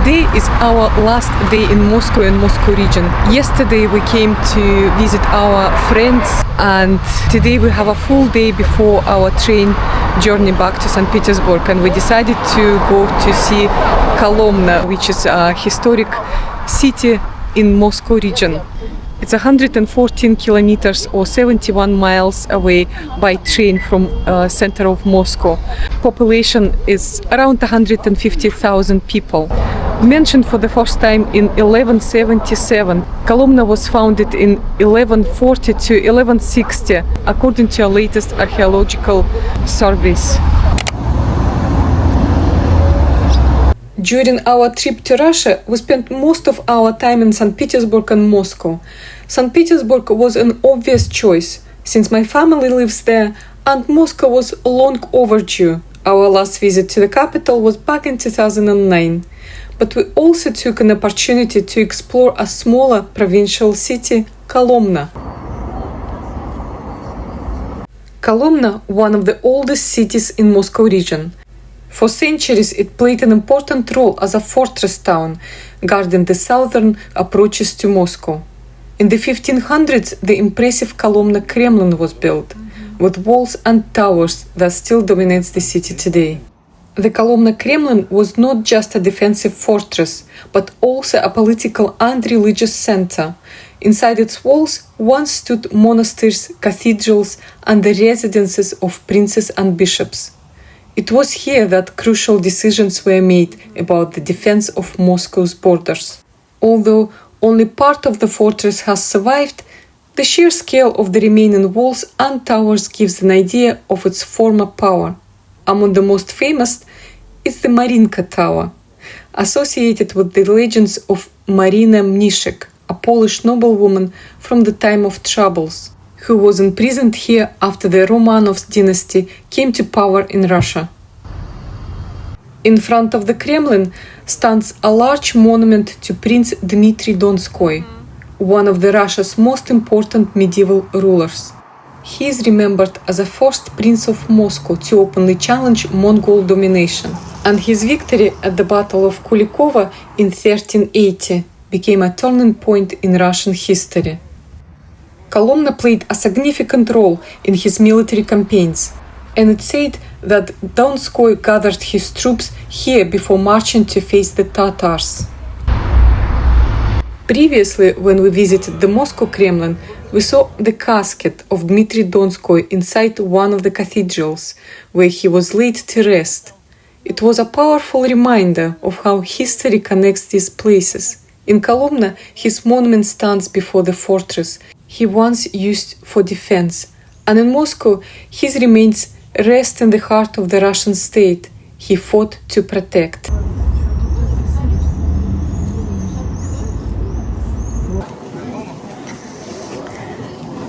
Today is our last day in Moscow and Moscow region. Yesterday we came to visit our friends, and today we have a full day before our train journey back to St. Petersburg, and we decided to go to see Kolomna, which is a historic city in Moscow region. It's 114 kilometers or 71 miles away by train from center of Moscow. Population is around 150,000 people. Mentioned for the first time in 1177. Kolomna was founded in 1140 to 1160, according to our latest archaeological surveys. During our trip to Russia, we spent most of our time in St. Petersburg and Moscow. St. Petersburg was an obvious choice, since my family lives there, and Moscow was long overdue. Our last visit to the capital was back in 2009. But we also took an opportunity to explore a smaller provincial city, Kolomna. Kolomna, one of the oldest cities in Moscow region. For centuries, it played an important role as a fortress town, guarding the southern approaches to Moscow. In the 1500s, the impressive Kolomna Kremlin was built, with walls and towers that still dominates the city today. The Kolomna Kremlin was not just a defensive fortress, but also a political and religious center. Inside its walls once stood monasteries, cathedrals, and the residences of princes and bishops. It was here that crucial decisions were made about the defense of Moscow's borders. Although only part of the fortress has survived, the sheer scale of the remaining walls and towers gives an idea of its former power. Among the most famous is the Marinka Tower, associated with the legends of Marina Mniszek, a Polish noblewoman from the time of troubles, who was imprisoned here after the Romanovs dynasty came to power in Russia. In front of the Kremlin stands a large monument to Prince Dmitry Donskoy, one of Russia's most important medieval rulers. He is remembered as the first prince of Moscow to openly challenge Mongol domination, and his victory at the Battle of Kulikovo in 1380 became a turning point in Russian history. Kolomna played a significant role in his military campaigns, and it's said that Donskoy gathered his troops here before marching to face the Tatars. Previously, when we visited the Moscow Kremlin, we saw the casket of Dmitry Donskoy inside one of the cathedrals, where he was laid to rest. It was a powerful reminder of how history connects these places. In Kolomna, his monument stands before the fortress he once used for defense, and in Moscow, his remains rest in the heart of the Russian state he fought to protect.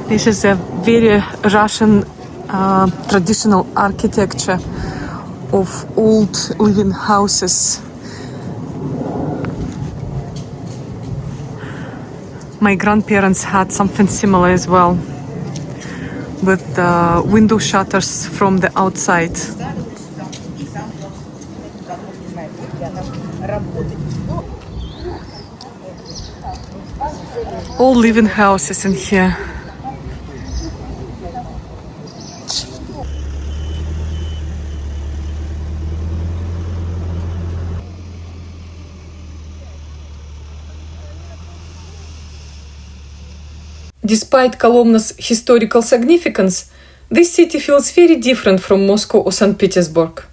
This is a very Russian traditional architecture of old living houses. My grandparents had something similar as well, with window shutters from the outside. All living houses in here. Despite Kolomna's historical significance, this city feels very different from Moscow or St. Petersburg.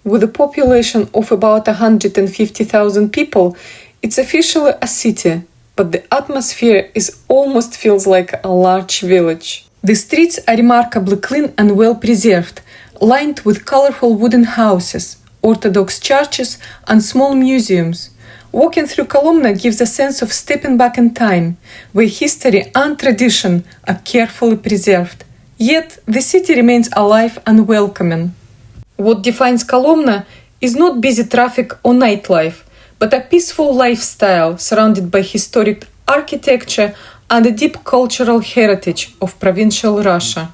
With a population of about 150,000 people, it's officially a city, but the atmosphere almost feels like a large village. The streets are remarkably clean and well preserved, lined with colorful wooden houses, Orthodox churches, and small museums. Walking through Kolomna gives a sense of stepping back in time, where history and tradition are carefully preserved. Yet, the city remains alive and welcoming. What defines Kolomna is not busy traffic or nightlife, but a peaceful lifestyle surrounded by historic architecture and the deep cultural heritage of provincial Russia.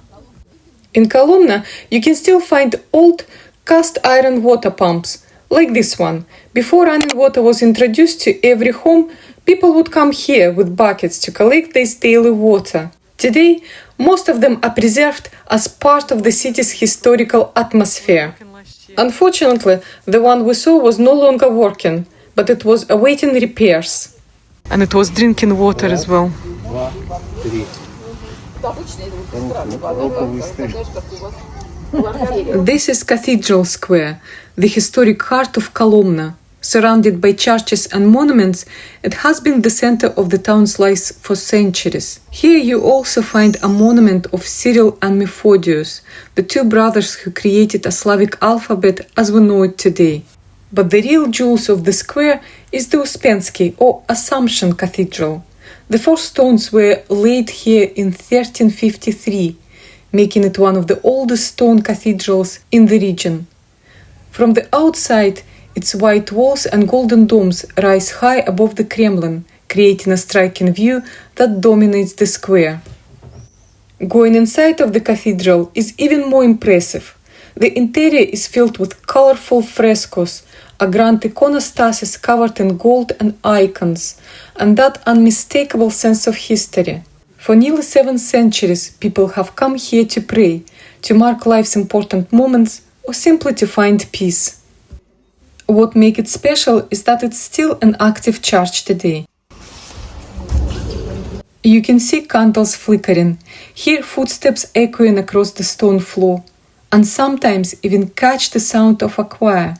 In Kolomna, you can still find old cast iron water pumps, Like this one. Before running water was introduced to every home, people would come here with buckets to collect this daily water. Today, most of them are preserved as part of the city's historical atmosphere. Unfortunately, the one we saw was no longer working, but it was awaiting repairs. And it was drinking water as well. This is Cathedral Square, the historic heart of Kolomna. Surrounded by churches and monuments, it has been the center of the town's life for centuries. Here you also find a monument of Cyril and Methodius, the two brothers who created a Slavic alphabet as we know it today. But the real jewels of the square is the Uspensky or Assumption Cathedral. The first stones were laid here in 1353, making it one of the oldest stone cathedrals in the region. From the outside, its white walls and golden domes rise high above the Kremlin, creating a striking view that dominates the square. Going inside of the cathedral is even more impressive. The interior is filled with colorful frescoes, a grand iconostasis covered in gold and icons, and that unmistakable sense of history. For nearly 7 centuries, people have come here to pray, to mark life's important moments, or simply to find peace. What makes it special is that it's still an active church today. You can see candles flickering, hear footsteps echoing across the stone floor, and sometimes even catch the sound of a choir.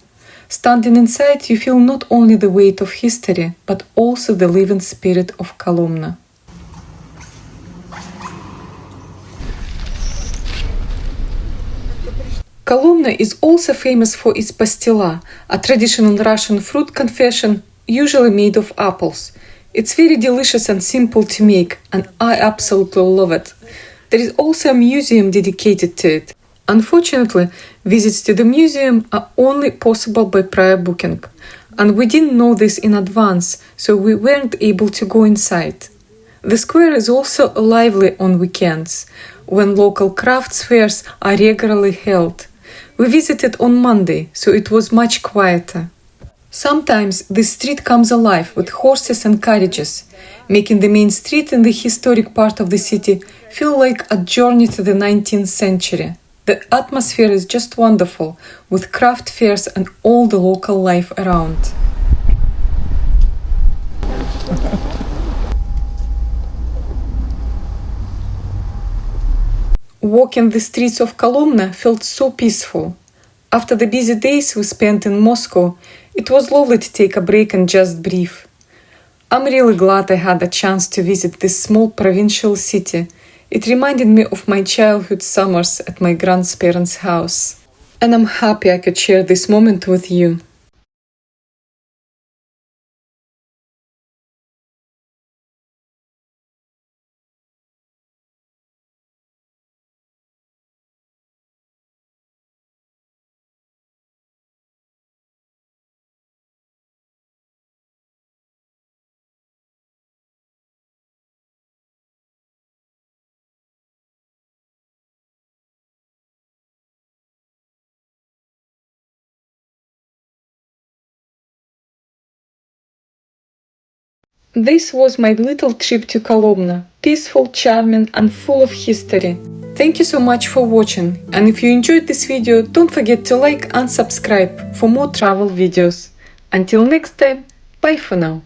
Standing inside, you feel not only the weight of history, but also the living spirit of Kolomna. Kolomna is also famous for its pastila, a traditional Russian fruit confection usually made of apples. It's very delicious and simple to make, and I absolutely love it. There is also a museum dedicated to it. Unfortunately, visits to the museum are only possible by prior booking, and we didn't know this in advance, so we weren't able to go inside. The square is also lively on weekends, when local crafts fairs are regularly held. We visited on Monday, so it was much quieter. Sometimes the street comes alive with horses and carriages, making the main street in the historic part of the city feel like a journey to the 19th century. The atmosphere is just wonderful, with craft fairs and all the local life around. Walking the streets of Kolomna felt so peaceful. After the busy days we spent in Moscow, it was lovely to take a break and just breathe. I'm really glad I had a chance to visit this small provincial city. It reminded me of my childhood summers at my grandparents' house. And I'm happy I could share this moment with you. This was my little trip to Kolomna, peaceful, charming and full of history. Thank you so much for watching, and if you enjoyed this video, don't forget to like and subscribe for more travel videos. Until next time, bye for now.